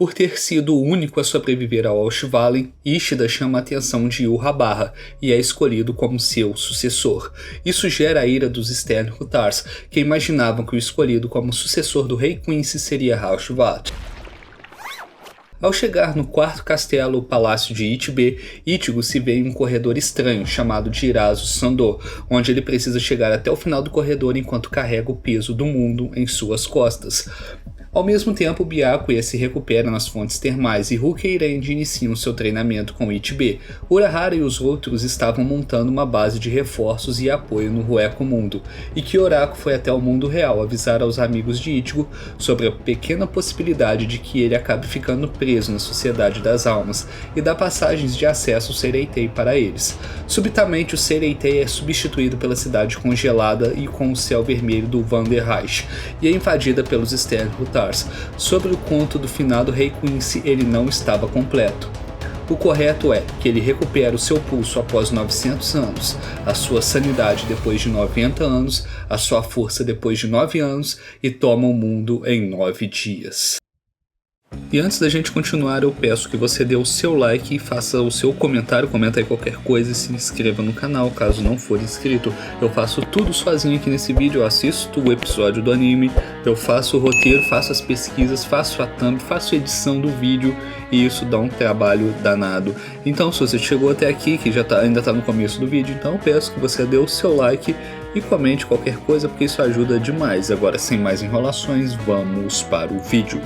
Por ter sido o único a sobreviver ao Ash Valley, Ishida chama a atenção de Yhwach e é escolhido como seu sucessor. Isso gera a ira dos Sternhutars, que imaginavam que o escolhido como sucessor do rei Quincy seria Haushtvaldt. Ao chegar no quarto castelo, o palácio de Itbe, Ichigo se vê em um corredor estranho chamado de Irazu Sando, onde ele precisa chegar até o final do corredor enquanto carrega o peso do mundo em suas costas. Ao mesmo tempo, Byakuya se recupera nas fontes termais e Rukia e Renji iniciam seu treinamento com Ichibe. Urahara e os outros estavam montando uma base de reforços e apoio no Hueco Mundo, e Kyoraku foi até o mundo real avisar aos amigos de Ichigo sobre a pequena possibilidade de que ele acabe ficando preso na Sociedade das Almas, e dá passagens de acesso ao Seireitei para eles. Subitamente, o Seireitei é substituído pela cidade congelada e com o céu vermelho do Vanderreich, e é invadida pelos Sternhutars. Sobre o conto do finado rei Quincy, ele não estava completo. O correto é que ele recupera o seu pulso após 900 anos, a sua sanidade depois de 90 anos, a sua força depois de 9 anos e toma o mundo em 9 dias. E antes da gente continuar, eu peço que você dê o seu like e faça o seu comentário, comenta aí qualquer coisa e se inscreva no canal, caso não for inscrito. Eu faço tudo sozinho aqui nesse vídeo, eu assisto o episódio do anime, eu faço o roteiro, faço as pesquisas, faço a thumb, faço a edição do vídeo e isso dá um trabalho danado. Então se você chegou até aqui, que ainda tá no começo do vídeo, então eu peço que você dê o seu like e comente qualquer coisa, porque isso ajuda demais. Agora, sem mais enrolações, vamos para o vídeo.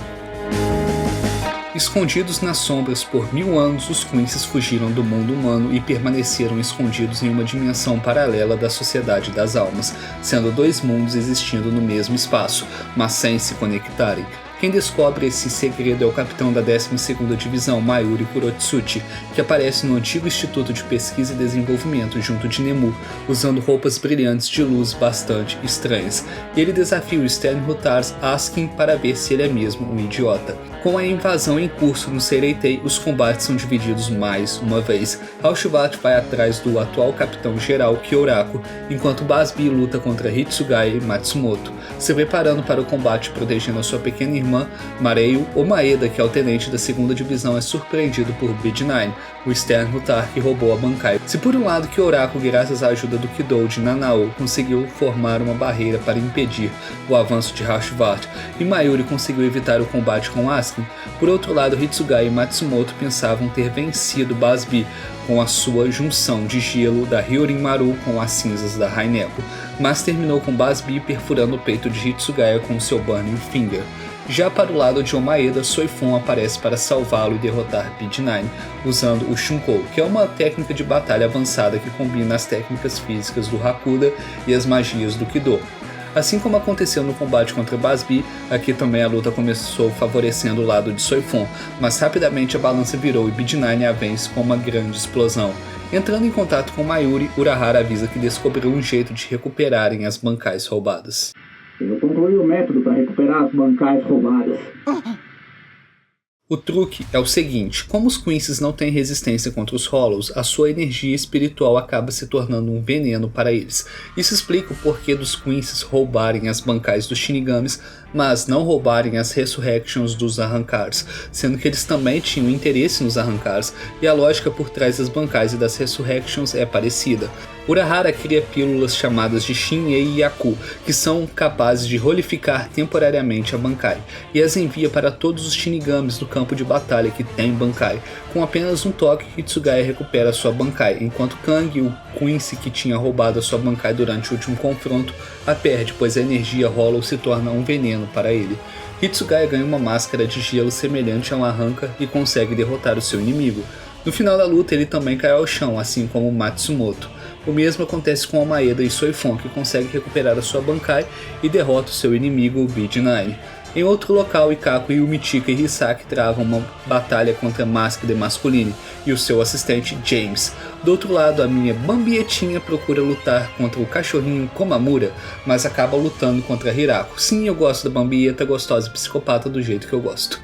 Escondidos nas sombras por 1000 anos, os Quincy's fugiram do mundo humano e permaneceram escondidos em uma dimensão paralela da Sociedade das Almas, sendo dois mundos existindo no mesmo espaço, mas sem se conectarem. Quem descobre esse segredo é o capitão da 12ª Divisão, Mayuri Kurotsuchi, que aparece no antigo Instituto de Pesquisa e Desenvolvimento junto de Nemu, usando roupas brilhantes de luz bastante estranhas. E ele desafia o Sternhutars Asking para ver se ele é mesmo um idiota. Com a invasão em curso no Seireitei, os combates são divididos mais uma vez. Haushtvaldt vai atrás do atual capitão-geral Kyoraku, enquanto Basbi luta contra Hitsugaya e Matsumoto, se preparando para o combate protegendo a sua pequena irmã Mareio. O Maeda, que é o tenente da 2ª Divisão, é surpreendido por Bid9, o Sternhutar que roubou a Bankai. Se por um lado Kyoraku, graças à ajuda do Kido de Nanao, conseguiu formar uma barreira para impedir o avanço de Haushtvaldt, e Mayuri conseguiu evitar o combate com Asking, por outro lado Hitsugaya e Matsumoto pensavam ter vencido Basbi com a sua junção de gelo da Hyorin Maru com as cinzas da Raineko, mas terminou com Basbi perfurando o peito de Hitsugaya com seu Burning Finger. Já para o lado de Omaeda, Soifon aparece para salvá-lo e derrotar Bid9, usando o Shunkou, que é uma técnica de batalha avançada que combina as técnicas físicas do Hakuda e as magias do Kido. Assim como aconteceu no combate contra Basbi, aqui também a luta começou favorecendo o lado de Soifon, mas rapidamente a balança virou e Bid9 a vence com uma grande explosão. Entrando em contato com Mayuri, Urahara avisa que descobriu um jeito de recuperarem as Bankais roubadas. Eu concluí o método para recuperar as Bankais roubadas. O truque é o seguinte: como os Quincy's não têm resistência contra os Hollows, a sua energia espiritual acaba se tornando um veneno para eles. Isso explica o porquê dos Quincy's roubarem as Bankais dos Shinigamis, mas não roubarem as Resurrections dos Arrancars, sendo que eles também tinham interesse nos Arrancars, e a lógica por trás das Bankais e das Resurrections é parecida. Urahara cria pílulas chamadas de Shin-Ei Yaku, que são capazes de rolificar temporariamente a Bankai, e as envia para todos os Shinigamis do campo de batalha que tem Bankai. Com apenas um toque, Hitsugaya recupera sua Bankai, enquanto Kang, o Quincy que tinha roubado a sua Bankai durante o último confronto, a perde, pois a energia Hollow se torna um veneno para ele. Hitsugaya ganha uma máscara de gelo semelhante a um Arranca e consegue derrotar o seu inimigo. No final da luta ele também cai ao chão, assim como Matsumoto. O mesmo acontece com Omaeda e Soifon, que consegue recuperar a sua Bankai e derrota o seu inimigo, Bid9. Em outro local, Ikako, Yumichika e Hisaki travam uma batalha contra Mask de Masculine e o seu assistente James. Do outro lado, a minha Bambietinha procura lutar contra o cachorrinho Komamura, mas acaba lutando contra Hirako. Sim, eu gosto da Bambieta, gostosa e psicopata do jeito que eu gosto.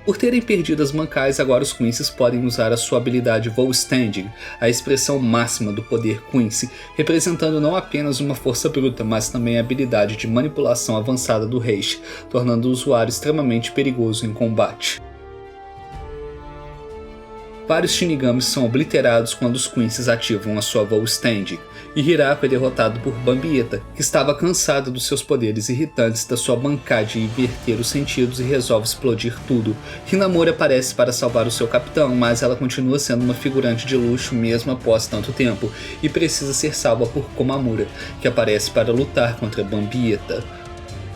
Por terem perdido as Bancais, agora os Quincy's podem usar a sua habilidade Voo Standing, a expressão máxima do poder Quincy, representando não apenas uma força bruta, mas também a habilidade de manipulação avançada do Heishi, tornando o usuário extremamente perigoso em combate. Vários Shinigamis são obliterados quando os Quincy's ativam a sua Voo Standing, e Hirako é derrotado por Bambieta, que estava cansada dos seus poderes irritantes da sua Bankai de inverter os sentidos e resolve explodir tudo. Hinamori aparece para salvar o seu capitão, mas ela continua sendo uma figurante de luxo mesmo após tanto tempo, e precisa ser salva por Komamura, que aparece para lutar contra Bambieta.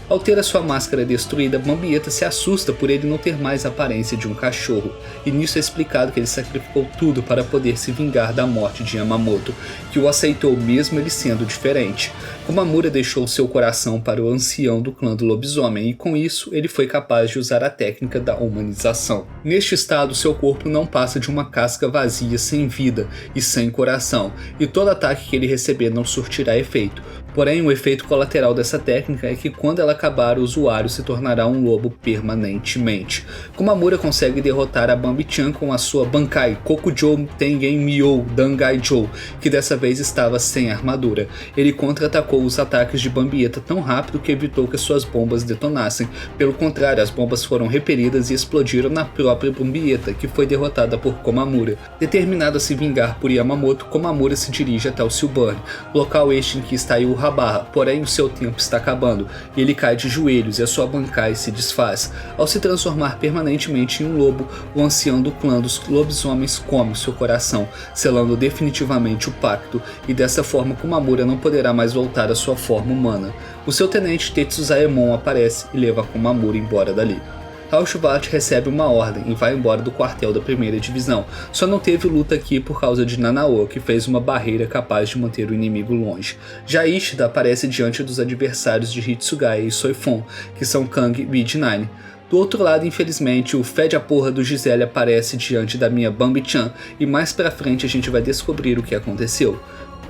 Ao ter a sua máscara destruída, Bambieta se assusta por ele não ter mais a aparência de um cachorro, e nisso é explicado que ele sacrificou tudo para poder se vingar da morte de Yamamoto, que o aceitou mesmo ele sendo diferente. Komamura deixou seu coração para o ancião do clã do lobisomem, e com isso ele foi capaz de usar a técnica da humanização. Neste estado, seu corpo não passa de uma casca vazia sem vida e sem coração, e todo ataque que ele receber não surtirá efeito. Porém, o efeito colateral dessa técnica é que quando ela acabar, o usuário se tornará um lobo permanentemente. Komamura consegue derrotar a Bambi-chan com a sua Bankai Kokujou Tengen Myou Dangai-jou, que dessa vez estava sem armadura. Ele contra-atacou os ataques de Bambieta tão rápido que evitou que suas bombas detonassem. Pelo contrário, as bombas foram repelidas e explodiram na própria Bambieta, que foi derrotada por Komamura. Determinado a se vingar por Yamamoto, Komamura se dirige até o Silburn, local este em que está Yuha Barra, porém o seu tempo está acabando, e ele cai de joelhos e a sua Bankai se desfaz. Ao se transformar permanentemente em um lobo, o ancião do clã dos lobisomens come seu coração, selando definitivamente o pacto, e dessa forma Komamura não poderá mais voltar à sua forma humana. O seu tenente Tetsuzaemon aparece e leva Komamura embora dali. Haushalvat recebe uma ordem e vai embora do quartel da primeira divisão. Só não teve luta aqui por causa de Nanao, que fez uma barreira capaz de manter o inimigo longe. Já Ishida aparece diante dos adversários de Hitsugaya e Soifon, que são Kang e Midnight. Do outro lado, infelizmente, o fé de a porra do Gisele aparece diante da minha Bambi-chan, e mais pra frente a gente vai descobrir o que aconteceu.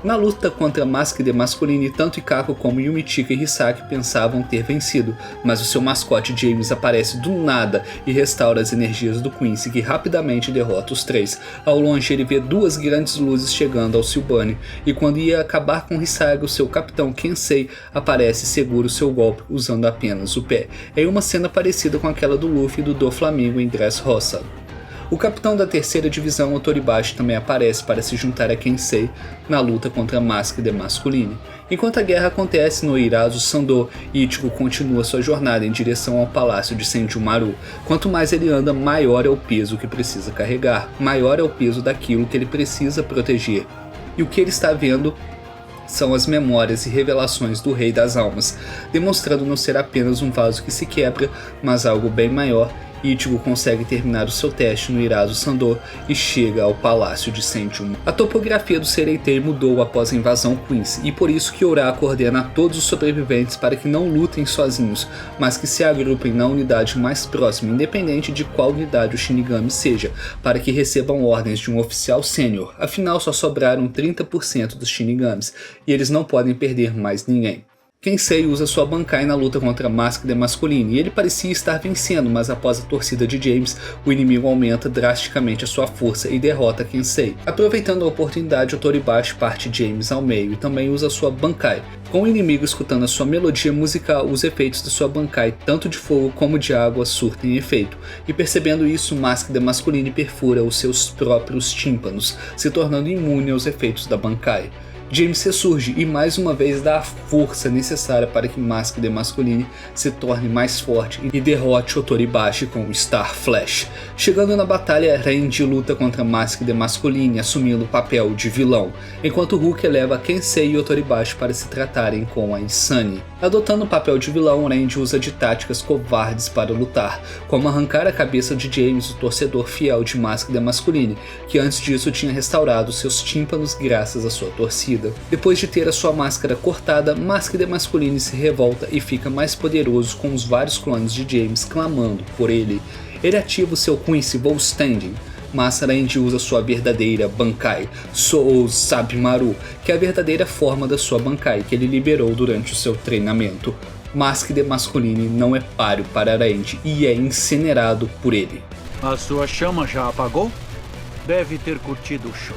Na luta contra Mask de Masculine, tanto Ikako como Yumichika e Hisaki pensavam ter vencido, mas o seu mascote James aparece do nada e restaura as energias do Quincy, que rapidamente derrota os três. Ao longe ele vê duas grandes luzes chegando ao Silburn, e quando ia acabar com Hisaga, o seu capitão Kensei aparece e segura o seu golpe usando apenas o pé. É uma cena parecida com aquela do Luffy e do Doflamingo em Dressrosa. O capitão da terceira divisão, Otoribashi, também aparece para se juntar a Kensei na luta contra Mask de Masculine. Enquanto a guerra acontece no Irazu Sando, Ichigo continua sua jornada em direção ao palácio de Senjumaru. Quanto mais ele anda, maior é o peso que precisa carregar, maior é o peso daquilo que ele precisa proteger. E o que ele está vendo são as memórias e revelações do Rei das Almas, demonstrando não ser apenas um vaso que se quebra, mas algo bem maior. Ichigo consegue terminar o seu teste no Irazu Sando e chega ao palácio de Senjuma. A topografia do Sereitei mudou após a invasão Quincy, e por isso Kyoura coordena a todos os sobreviventes para que não lutem sozinhos, mas que se agrupem na unidade mais próxima, independente de qual unidade o Shinigami seja, para que recebam ordens de um oficial sênior. Afinal, só sobraram 30% dos Shinigamis, e eles não podem perder mais ninguém. Kensei usa sua Bankai na luta contra Mask de Masculine, e ele parecia estar vencendo, mas após a torcida de James, o inimigo aumenta drasticamente a sua força e derrota Kensei. Aproveitando a oportunidade, o Otoribashi parte James ao meio e também usa sua Bankai. Com o inimigo escutando a sua melodia musical, os efeitos da sua Bankai, tanto de fogo como de água, surtem efeito, e percebendo isso, Mask de Masculine perfura os seus próprios tímpanos, se tornando imune aos efeitos da Bankai. James ressurge e mais uma vez dá a força necessária para que Mask de Masculine se torne mais forte e derrote Otoribashi com o Star Flash. Chegando na batalha, Randy luta contra Mask de Masculine, assumindo o papel de vilão, enquanto Hulk leva Kensei e Otoribashi para se tratarem com a Insane. Adotando o papel de vilão, Randy usa de táticas covardes para lutar, como arrancar a cabeça de James, o torcedor fiel de Mask de Masculine, que antes disso tinha restaurado seus tímpanos graças à sua torcida. Depois de ter a sua máscara cortada, Mask de Masculine se revolta e fica mais poderoso, com os vários clones de James clamando por ele. Ele ativa o seu Quincy Voo Standing, mas Randy usa sua verdadeira Bankai, Sou Sabimaru, que é a verdadeira forma da sua Bankai que ele liberou durante o seu treinamento. Mask de Masculine não é páreo para Randy e é incinerado por ele. A sua chama já apagou? Deve ter curtido o show.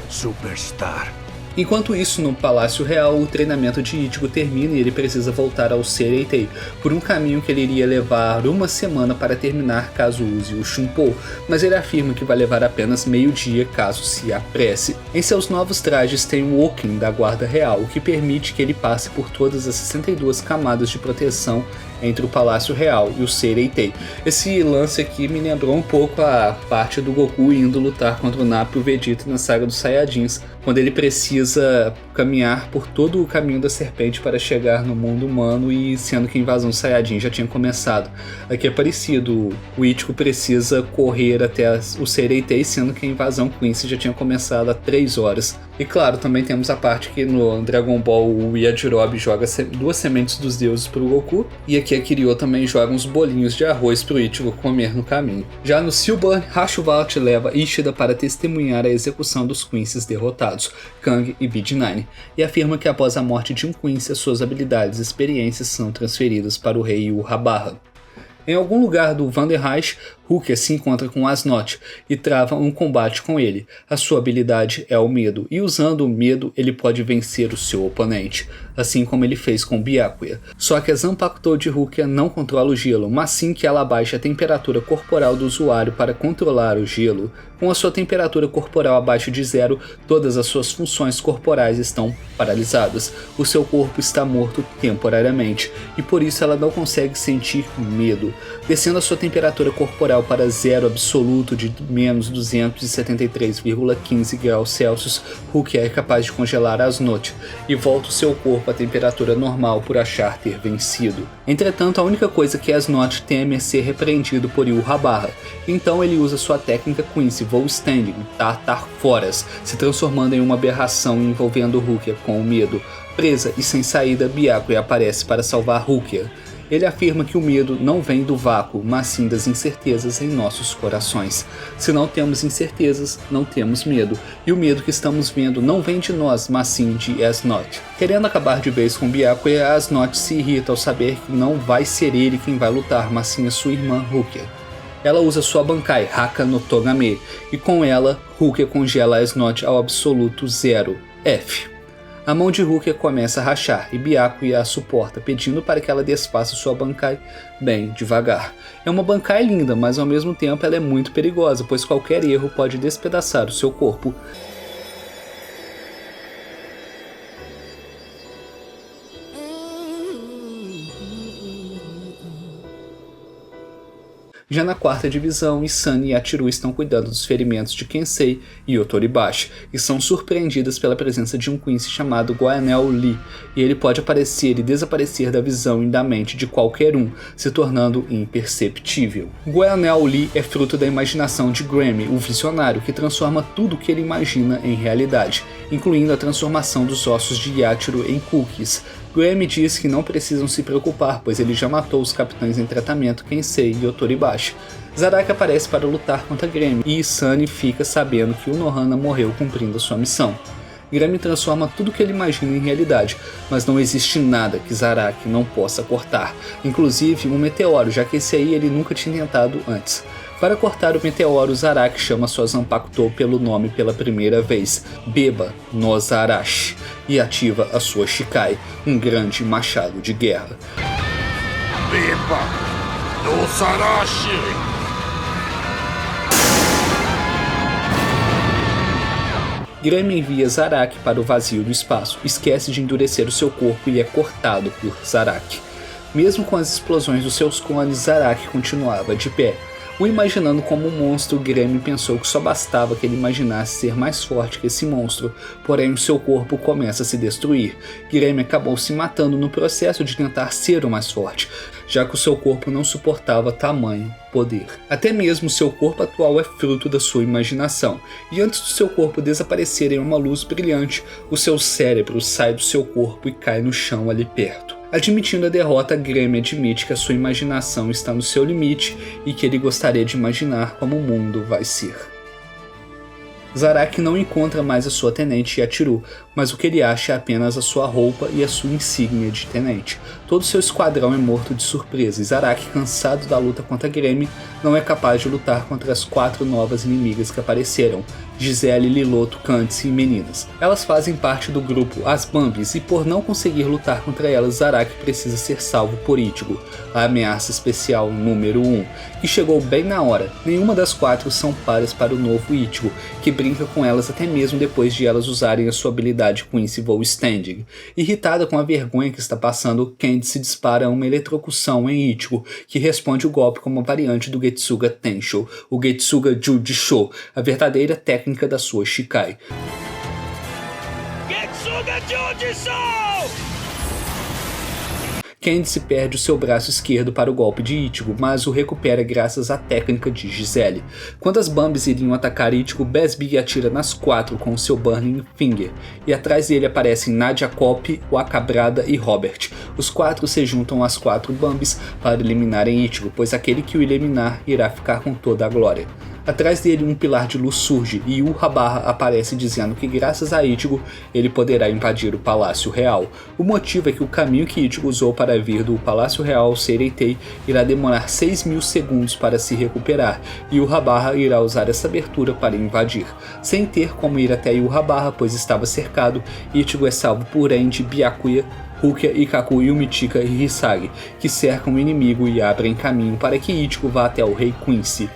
Superstar. Enquanto isso, no Palácio Real, o treinamento de Ichigo termina e ele precisa voltar ao Sereitei, por um caminho que ele iria levar uma semana para terminar caso use o Shunpou, mas ele afirma que vai levar apenas meio-dia caso se apresse. Em seus novos trajes tem o Oken da Guarda Real, o que permite que ele passe por todas as 62 camadas de proteção entre o Palácio Real e o Sereitei. Esse lance aqui me lembrou um pouco a parte do Goku indo lutar contra o Nappa e o Vegeta na saga dos Saiyajins, quando ele precisa caminhar por todo o caminho da serpente para chegar no mundo humano, e sendo que a invasão Saiyajin já tinha começado. Aqui é parecido, o Ichigo precisa correr até o Sereitei, sendo que a invasão Quincy já tinha começado há 3 horas. E claro, também temos a parte que no Dragon Ball o Yajirobe joga 2 sementes dos deuses pro Goku, e aqui a Kiryu também joga uns bolinhos de arroz pro Ichigo comer no caminho. Já no Silburn, Hashuvalt leva Ishida para testemunhar a execução dos Quincy's derrotados, Kang e BD9, e afirma que após a morte de um Quincy, suas habilidades e experiências são transferidas para o rei Yhwach. Em algum lugar do Vanderreich, Rukia se encontra com Asnot e trava um combate com ele. A sua habilidade é o medo, e usando o medo ele pode vencer o seu oponente, assim como ele fez com Byakuya. Só que a Zanpakuto de Rukia não controla o gelo, mas sim que ela baixa a temperatura corporal do usuário para controlar o gelo. Com a sua temperatura corporal abaixo de 0, todas as suas funções corporais estão paralisadas. O seu corpo está morto temporariamente, e por isso ela não consegue sentir medo. Descendo a sua temperatura corporal para 0 absoluto de menos 273,15 graus Celsius, Rukia é capaz de congelar Asnot e volta o seu corpo à temperatura normal por achar ter vencido. Entretanto, a única coisa que Asnot teme é ser repreendido por Yhwach, então ele usa sua técnica Quincy Vou Standing, Tartar Foras, se transformando em uma aberração envolvendo Rukia com o medo. Presa e sem saída, Byakuya aparece para salvar Rukia. Ele afirma que o medo não vem do vácuo, mas sim das incertezas em nossos corações. Se não temos incertezas, não temos medo, e o medo que estamos vendo não vem de nós, mas sim de Asnot. Querendo acabar de vez com Byakuya, Asnot se irrita ao saber que não vai ser ele quem vai lutar, mas sim a sua irmã Rukia. Ela usa sua Bankai Haka no Togame, e com ela, Rukia congela Asnot ao absoluto 0, F. A mão de Rukia começa a rachar e Byakuya a suporta, pedindo para que ela desfaça sua Bankai bem devagar. É uma Bankai linda, mas ao mesmo tempo ela é muito perigosa, pois qualquer erro pode despedaçar o seu corpo. Já na 4ª divisão, Isani e Achiru estão cuidando dos ferimentos de Kensei e Otoribashi, e são surpreendidas pela presença de um Quincy chamado Guanel Lee, e ele pode aparecer e desaparecer da visão e da mente de qualquer um, se tornando imperceptível. Guanel Lee é fruto da imaginação de Grammy, o visionário, que transforma tudo o que ele imagina em realidade, incluindo a transformação dos ossos de Yachiru em cookies. Grammy diz que não precisam se preocupar, pois ele já matou os capitães em tratamento Kensei e Otoribashi. Zaraki aparece para lutar contra Grammy, e Isani fica sabendo que o Nohana morreu cumprindo a sua missão. Grammy transforma tudo que ele imagina em realidade, mas não existe nada que Zaraki não possa cortar, inclusive um meteoro, já que esse aí ele nunca tinha tentado antes. Para cortar o meteoro, Zaraki chama sua Zanpakuto pelo nome pela primeira vez, Beba no Zarashi, e ativa a sua Shikai, um grande machado de guerra. Beba no Zarashi! Grammy envia Zaraki para o vazio do espaço, esquece de endurecer o seu corpo e é cortado por Zaraki. Mesmo com as explosões dos seus clones, Zaraki continuava de pé. O imaginando como um monstro, Grammy pensou que só bastava que ele imaginasse ser mais forte que esse monstro, porém o seu corpo começa a se destruir. Grammy acabou se matando no processo de tentar ser o mais forte, já que o seu corpo não suportava tamanho poder. Até mesmo seu corpo atual é fruto da sua imaginação, e antes do seu corpo desaparecer em uma luz brilhante, o seu cérebro sai do seu corpo e cai no chão ali perto. Admitindo a derrota, Grammy admite que a sua imaginação está no seu limite e que ele gostaria de imaginar como o mundo vai ser. Zaraki não encontra mais a sua tenente Yachiru, mas o que ele acha é apenas a sua roupa e a sua insígnia de tenente. Todo seu esquadrão é morto de surpresa e Zaraki, cansado da luta contra Gremmy, não é capaz de lutar contra as 4 novas inimigas que apareceram: Giselle, Liloto, Candice e Meninas. Elas fazem parte do grupo As Bambis e por não conseguir lutar contra elas, Zaraki precisa ser salvo por Ichigo, a ameaça especial número 1, que chegou bem na hora. Nenhuma das 4 são pares para o novo Ichigo, que brinca com elas até mesmo depois de elas usarem a sua habilidade Quincyville Standing. Irritada com a vergonha que está passando, Candice dispara uma eletrocução em Ichigo, que responde o golpe com uma variante do Getsuga Tensho, o Getsuga Jujisho, a verdadeira técnica da sua Shikai. Getsuga Jujisho! Candice perde o seu braço esquerdo para o golpe de Ichigo, mas o recupera graças à técnica de Giselle. Quando as Bambis iriam atacar Ichigo, Besby atira nas 4 com o seu Burning Finger, e atrás dele aparecem Nadia Cop, Wakabrada e Robert. Os 4 se juntam às 4 Bambis para eliminarem Ichigo, pois aquele que o eliminar irá ficar com toda a glória. Atrás dele, um pilar de luz surge e Yhwach aparece dizendo que graças a Ichigo ele poderá invadir o Palácio Real. O motivo é que o caminho que Ichigo usou para vir do Palácio Real ao Seireitei irá demorar 6.000 segundos para se recuperar, e Yhwach irá usar essa abertura para invadir. Sem ter como ir até Yhwach, pois estava cercado, Ichigo é salvo por Enji, Byakuya, Rukia, Ikkaku, Yumichika e Hisagi, que cercam o inimigo e abrem caminho para que Ichigo vá até o Rei Quincy.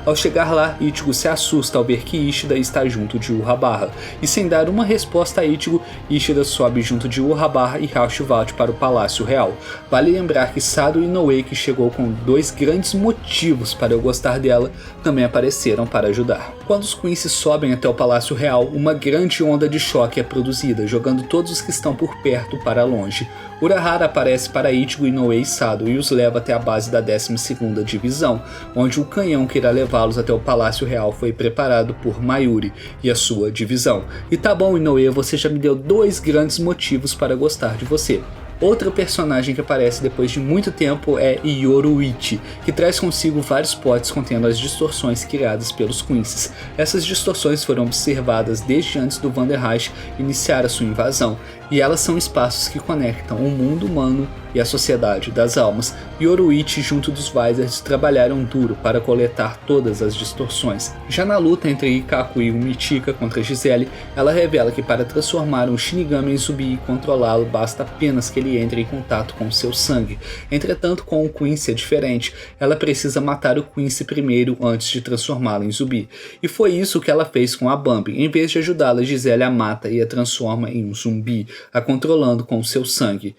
Ao chegar lá, Ichigo se assusta ao ver que Ishida está junto de Yhwach, e sem dar uma resposta a Ichigo, Ishida sobe junto de Yhwach e Haschwald para o Palácio Real. Vale lembrar que Sado Inoue, que chegou com 2 grandes motivos para eu gostar dela, também apareceram para ajudar. Quando os Quincy sobem até o Palácio Real, uma grande onda de choque é produzida, jogando todos os que estão por perto para longe. Urahara aparece para Ichigo, Inoue e Sado e os leva até a base da 12ª Divisão, onde o canhão que irá levá-los até o Palácio Real foi preparado por Mayuri e a sua divisão. E tá bom, Inoue, você já me deu 2 grandes motivos para gostar de você. Outra personagem que aparece depois de muito tempo é Yoruichi, que traz consigo vários potes contendo as distorções criadas pelos Quincy's. Essas distorções foram observadas desde antes do Vanderreich iniciar a sua invasão, e elas são espaços que conectam o mundo humano e a sociedade das almas. Yoruichi junto dos Vizards trabalharam duro para coletar todas as distorções. Já na luta entre Ikkaku e Yumichika contra Giselle, ela revela que para transformar um Shinigami em zumbi e controlá-lo basta apenas que ele entre em contato com seu sangue. Entretanto, com o Quincy é diferente, ela precisa matar o Quincy primeiro antes de transformá-lo em zumbi. E foi isso que ela fez com a Bambi. Em vez de ajudá-la, Giselle a mata e a transforma em um zumbi, a controlando com seu sangue.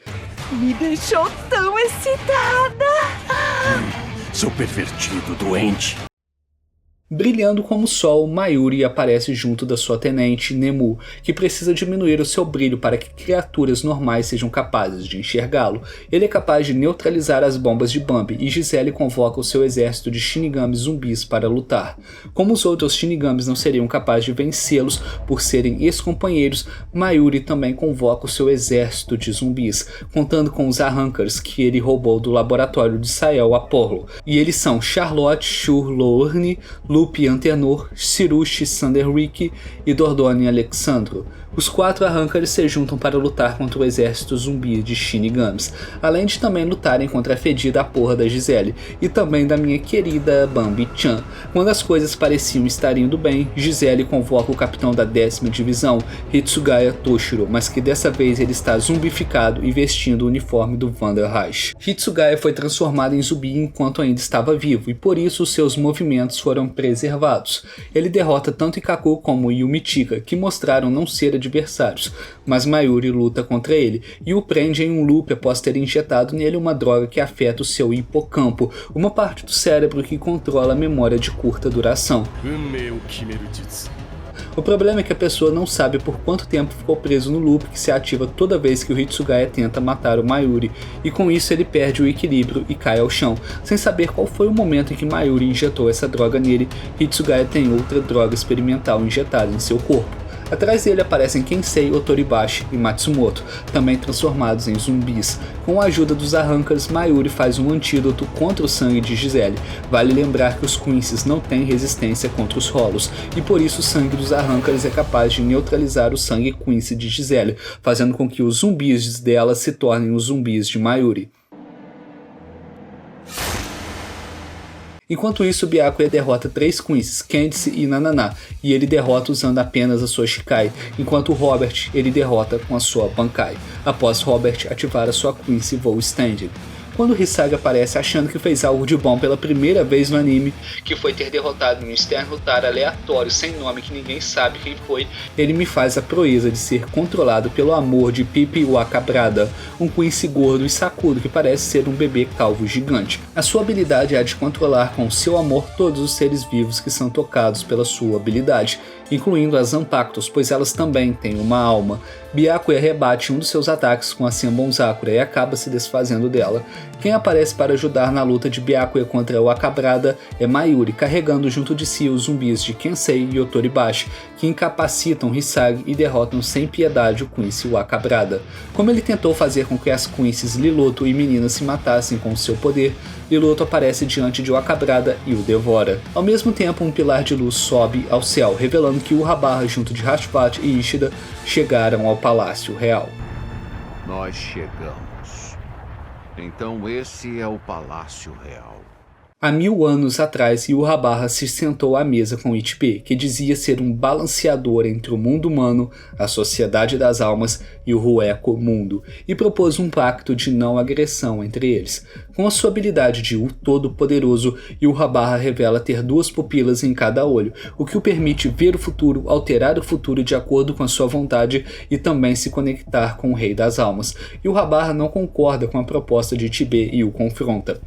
Me deixou tão excitada! Seu pervertido, doente. Brilhando como o sol, Mayuri aparece junto da sua tenente, Nemu, que precisa diminuir o seu brilho para que criaturas normais sejam capazes de enxergá-lo. Ele é capaz de neutralizar as bombas de Bambi e Giselle convoca o seu exército de Shinigamis zumbis para lutar. Como os outros Shinigamis não seriam capazes de vencê-los por serem ex-companheiros, Mayuri também convoca o seu exército de zumbis, contando com os Arrancars que ele roubou do laboratório de Sael Apollo. E eles são Charlotte, Shur, Lourne, Lupe Antenor, Sirushi Sanderwick e Dordone Alexandro. Os 4 Arrancars se juntam para lutar contra o exército zumbi de Shinigamis, além de também lutarem contra a fedida porra da Giselle e também da minha querida Bambi-chan. Quando as coisas pareciam estar indo bem, Giselle convoca o capitão da 10ª Divisão, Hitsugaya Toshiro, mas que dessa vez ele está zumbificado e vestindo o uniforme do Vanderreich. Hitsugaya foi transformado em zumbi enquanto ainda estava vivo e por isso seus movimentos foram preservados. Ele derrota tanto Ikkaku como Yumichika, que mostraram não ser adversários, mas Mayuri luta contra ele e o prende em um loop após ter injetado nele uma droga que afeta o seu hipocampo, uma parte do cérebro que controla a memória de curta duração. O problema é que a pessoa não sabe por quanto tempo ficou preso no loop que se ativa toda vez que o Hitsugaya tenta matar o Mayuri, e com isso ele perde o equilíbrio e cai ao chão. Sem saber qual foi o momento em que Mayuri injetou essa droga nele, Hitsugaya tem outra droga experimental injetada em seu corpo. Atrás dele aparecem Kensei, Otoribashi e Matsumoto, também transformados em zumbis. Com a ajuda dos Arrancars, Mayuri faz um antídoto contra o sangue de Giselle. Vale lembrar que os Quincy's não têm resistência contra os Hollows, e por isso o sangue dos Arrancars é capaz de neutralizar o sangue Quincy de Giselle, fazendo com que os zumbis dela se tornem os zumbis de Mayuri. Enquanto isso, Byakuya derrota 3 Quincy's, Candice e Nananá, e ele derrota usando apenas a sua Shikai, enquanto Robert ele derrota com a sua Bankai, após Robert ativar a sua Quincy Voo Stand. Quando Hisagi aparece achando que fez algo de bom pela primeira vez no anime, que foi ter derrotado um externo Utar aleatório sem nome que ninguém sabe quem foi, ele me faz a proeza de ser controlado pelo amor de Pipi Wakabrada, um Quincy gordo e sacudo que parece ser um bebê calvo gigante. A sua habilidade é a de controlar com seu amor todos os seres vivos que são tocados pela sua habilidade, incluindo as Zanpakutos, pois elas também têm uma alma. Byakuya rebate um dos seus ataques com a Senbon Sakura e acaba se desfazendo dela. Quem aparece para ajudar na luta de Byakuya contra o Akabrada é Mayuri, carregando junto de si os zumbis de Kensei e Otoribashi, que incapacitam Hisagi e derrotam sem piedade o Quincy Wakabrada. Como ele tentou fazer com que as Quincy's Liloto e Menina se matassem com seu poder, Liloto aparece diante de Wakabrada e o devora. Ao mesmo tempo, um pilar de luz sobe ao céu, revelando que Urabarra junto de Hashvat e Ishida chegaram ao Palácio Real. Nós chegamos. Então esse é o Palácio Real. Há 1000 anos atrás, Urabarra se sentou à mesa com Ichibe, que dizia ser um balanceador entre o mundo humano, a Sociedade das Almas e o Rueco Mundo, e propôs um pacto de não agressão entre eles. Com a sua habilidade de O Todo-Poderoso, Urabarra revela ter 2 pupilas em cada olho, o que o permite ver o futuro, alterar o futuro de acordo com a sua vontade e também se conectar com o Rei das Almas. Urabarra não concorda com a proposta de Ichibe e o confronta.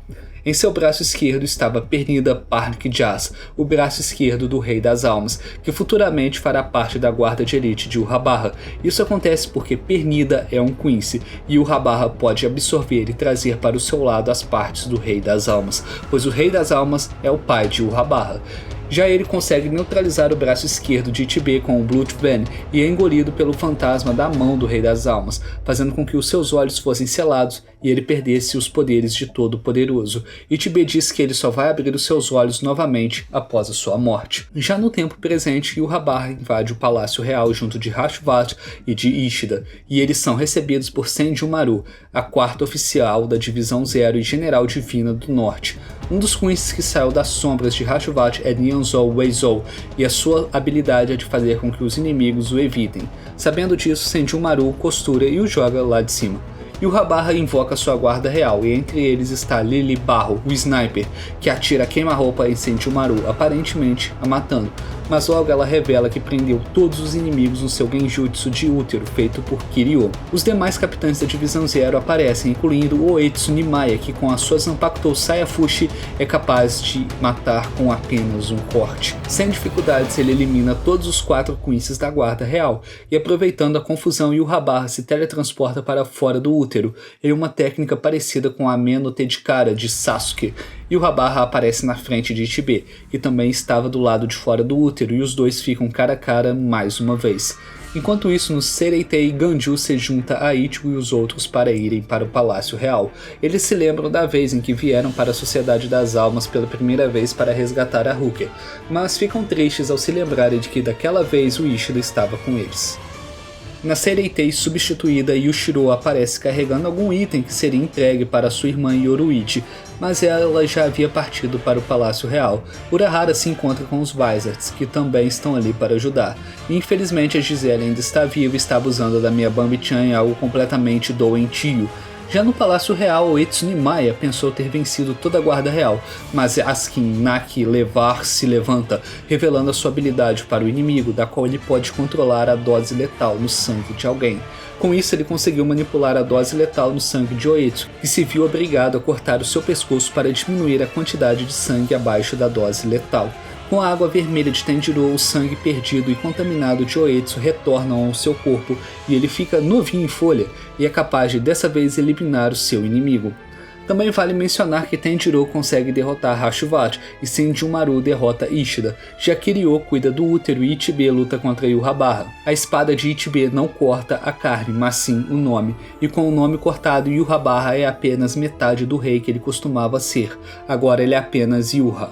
Em seu braço esquerdo estava Pernida Park Jas, o braço esquerdo do Rei das Almas, que futuramente fará parte da guarda de elite de Urabarra. Isso acontece porque Pernida é um Quincy, e Urabarra pode absorver e trazer para o seu lado as partes do Rei das Almas, pois o Rei das Almas é o pai de Urabarra. Já ele consegue neutralizar o braço esquerdo de Ichibe com o Blood Vein e é engolido pelo fantasma da mão do Rei das Almas, fazendo com que os seus olhos fossem selados e ele perdesse os poderes de Todo-Poderoso. Ichibe diz que ele só vai abrir os seus olhos novamente após a sua morte. Já no tempo presente, Urabarra invade o Palácio Real junto de Hashvat e de Ishida, e eles são recebidos por Senjumaru, a 4ª oficial da Divisão Zero e General Divina do Norte. Um dos Quincy's que saiu das sombras de Hashvat é Nyanzou Weizou, e a sua habilidade é de fazer com que os inimigos o evitem. Sabendo disso, Senjumaru o costura e o joga lá de cima. E Urabarra invoca sua guarda real, e entre eles está Lily Barro, o sniper, que atira queima-roupa em Senjumaru, aparentemente a matando, mas logo ela revela que prendeu todos os inimigos no seu genjutsu de útero feito por Kiryu. Os demais capitães da Divisão Zero aparecem, incluindo Oetsu Nimaya, que com as suas Zanpakuto Saiyafushi é capaz de matar com apenas um corte. Sem dificuldades, ele elimina todos os 4 Quincy's da guarda real, e aproveitando a confusão, Urabarra se teletransporta para fora do útero, em uma técnica parecida com a Meno Tedikara de Sasuke. E Urabarra aparece na frente de Ichibe, que também estava do lado de fora do útero, e os dois ficam cara a cara mais uma vez. Enquanto isso, no Sereitei, Ganju se junta a Ichigo e os outros para irem para o Palácio Real. Eles se lembram da vez em que vieram para a Sociedade das Almas pela primeira vez para resgatar a Rukia, mas ficam tristes ao se lembrarem de que daquela vez o Ishida estava com eles. Na Sereitei substituída, Yushiro aparece carregando algum item que seria entregue para sua irmã Yoruichi, mas ela já havia partido para o Palácio Real. Urahara se encontra com os Vizards, que também estão ali para ajudar. E infelizmente a Giselle ainda está viva e está abusando da minha Bambi-chan em algo completamente doentio. Já no Palácio Real, Oetsu Nimaya pensou ter vencido toda a guarda real, mas Askin Naki Levar se levanta, revelando a sua habilidade para o inimigo, da qual ele pode controlar a dose letal no sangue de alguém. Com isso, ele conseguiu manipular a dose letal no sangue de Oetsu, que se viu obrigado a cortar o seu pescoço para diminuir a quantidade de sangue abaixo da dose letal. Com a água vermelha de Tenjiro, o sangue perdido e contaminado de Oetsu retornam ao seu corpo e ele fica novinho em folha e é capaz de dessa vez eliminar o seu inimigo. Também vale mencionar que Tenjiro consegue derrotar Hachiwate e Senjumaru derrota Ishida. Já Kiryu cuida do útero e Ichibe luta contra Yurabara. A espada de Ichibe não corta a carne, mas sim o nome, e com o nome cortado, Yurabara é apenas metade do rei que ele costumava ser. Agora ele é apenas Yura.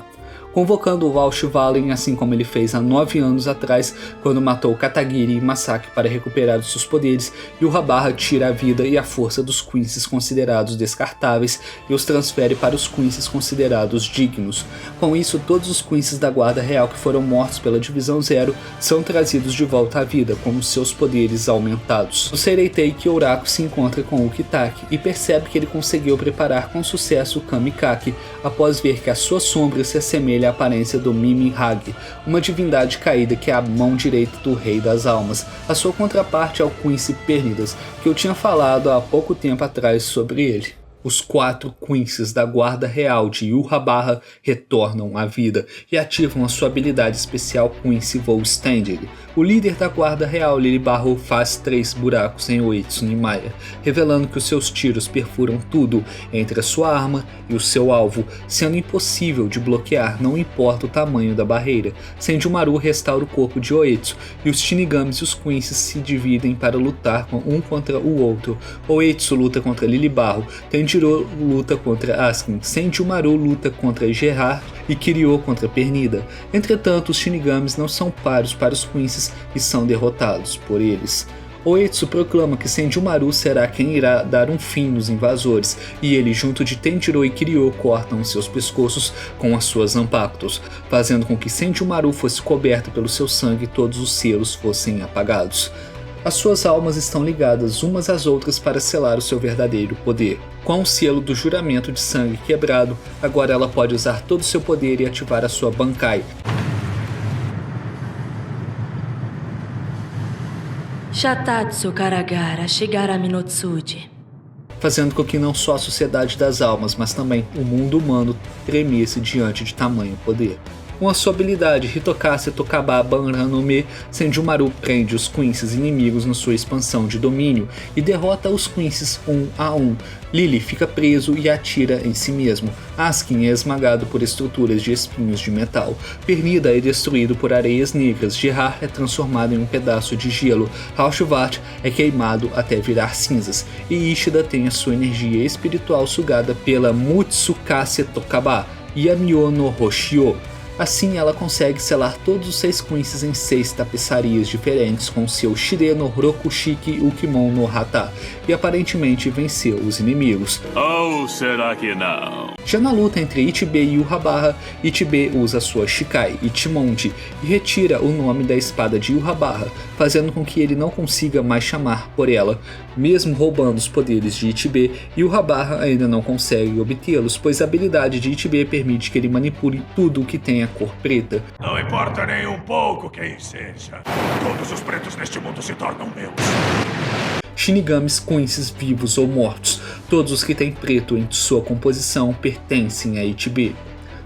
Convocando o Walsh Valen, assim como ele fez há 9 anos atrás, quando matou Katagiri e Masaki para recuperar os seus poderes, Yurabara tira a vida e a força dos Quincy's considerados descartáveis e os transfere para os Quincy's considerados dignos. Com isso, todos os Quincy's da Guarda Real que foram mortos pela Divisão Zero são trazidos de volta à vida, com os seus poderes aumentados. O Seireitei Kyoraku se encontra com o Kitaki e percebe que ele conseguiu preparar com sucesso o Kamikake, após ver que a sua sombra se assemelha a aparência do Mimi Hag, uma divindade caída que é a mão direita do Rei das Almas. A sua contraparte é o Quincy Pernidas, que eu tinha falado há pouco tempo atrás sobre ele. Os 4 Quincy's da Guarda Real de Yurabara retornam à vida e ativam a sua habilidade especial Quincy Volstaging. O líder da Guarda Real, Lilibarro, faz 3 buracos em Oetsu Nimaya, revelando que os seus tiros perfuram tudo entre a sua arma e o seu alvo, sendo impossível de bloquear, não importa o tamanho da barreira. Senjumaru restaura o corpo de Oetsu e os Shinigamis e os Quincy's se dividem para lutar um contra o outro. Oetsu luta contra Lilibarro, Tenjiro luta contra Asukin, Senjumaru luta contra Gerard e Kiryu contra Pernida. Entretanto, os Shinigamis não são paros para os Quincy's e são derrotados por eles. Oetsu proclama que Senjumaru será quem irá dar um fim nos invasores, e ele, junto de Tenjiro e Kiryu, cortam seus pescoços com as suas zanpakutos, fazendo com que Senjumaru fosse coberto pelo seu sangue e todos os selos fossem apagados. As suas almas estão ligadas umas às outras para selar o seu verdadeiro poder. Com o selo do juramento de sangue quebrado, agora ela pode usar todo o seu poder e ativar a sua Bankai. Shatatsu Karagara Shigarami no Tsuji. Fazendo com que não só a Sociedade das Almas, mas também o mundo humano tremesse diante de tamanho poder. Com a sua habilidade Hitokase Tokaba Banranome, Senjumaru prende os Quincy's inimigos na sua expansão de domínio e derrota os Quincy's 1 a 1. Lily fica preso e atira em si mesmo. Asukin é esmagado por estruturas de espinhos de metal. Pernida é destruído por areias negras. Gerard é transformado em um pedaço de gelo. Hachiwate é queimado até virar cinzas. E Ishida tem a sua energia espiritual sugada pela Mutsukase Tokaba Yamio no Hoshio. Assim, ela consegue selar todos os 6 Quincy's em 6 tapeçarias diferentes com seu Shire no Rokushiki Ukimon no Hata e aparentemente venceu os inimigos. Ou será que não? Já na luta entre Ichibe e Yurabara, Ichibe usa sua Shikai, Ichimonji, e retira o nome da espada de Yurabara, fazendo com que ele não consiga mais chamar por ela. Mesmo roubando os poderes de Ichibe, Yurabara ainda não consegue obtê-los, pois a habilidade de Ichibe permite que ele manipule tudo o que tem a cor preta. Não importa nem um pouco quem seja. Todos os pretos neste mundo se tornam meus. Shinigamis, Quincy's vivos ou mortos, todos os que têm preto em sua composição pertencem a Ichibe.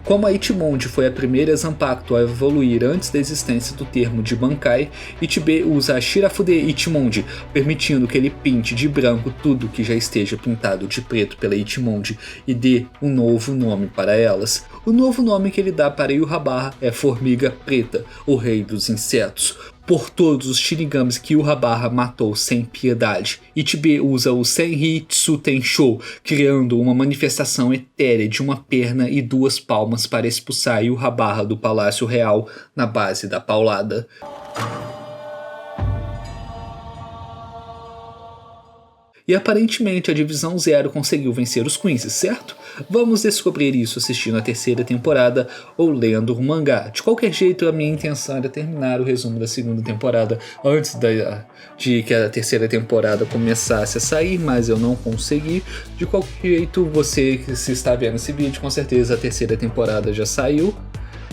Como a Ichimonji foi a primeira Zanpakuto a evoluir antes da existência do termo de Bankai, Ichibe usa a Shirafude Ichimonji, permitindo que ele pinte de branco tudo que já esteja pintado de preto pela Ichimonji e dê um novo nome para elas. O novo nome que ele dá para Yurabara é Formiga Preta, o rei dos insetos. Por todos os Shinigamis que Yurabara matou sem piedade, Ichibe usa o Senri Tsutensho, criando uma manifestação etérea de uma perna e 2 palmas para expulsar Yurabara do Palácio Real na base da paulada. E aparentemente a Divisão Zero conseguiu vencer os Quincy's, certo? Vamos descobrir isso assistindo a 3ª temporada ou lendo o mangá. De qualquer jeito, a minha intenção era terminar o resumo da 2ª temporada antes de que a 3ª temporada começasse a sair, mas eu não consegui. De qualquer jeito, você que se está vendo esse vídeo, com certeza a 3ª temporada já saiu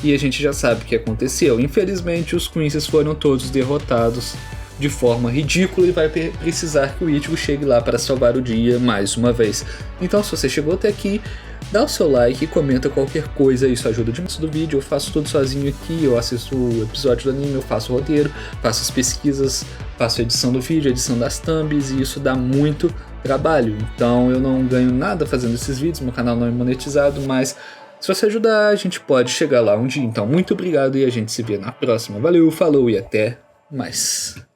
e a gente já sabe o que aconteceu. Infelizmente, os Quincy's foram todos derrotados de forma ridícula e vai precisar que o Ichigo chegue lá para salvar o dia mais uma vez. Então, se você chegou até aqui, dá o seu like e comenta qualquer coisa, isso ajuda demais do vídeo. Eu faço tudo sozinho aqui, eu assisto o episódio do anime, eu faço o roteiro, faço as pesquisas, faço a edição do vídeo, a edição das thumbs, e isso dá muito trabalho, então eu não ganho nada fazendo esses vídeos, meu canal não é monetizado, mas se você ajudar, a gente pode chegar lá um dia. Então, muito obrigado e a gente se vê na próxima. Valeu, falou e até mais.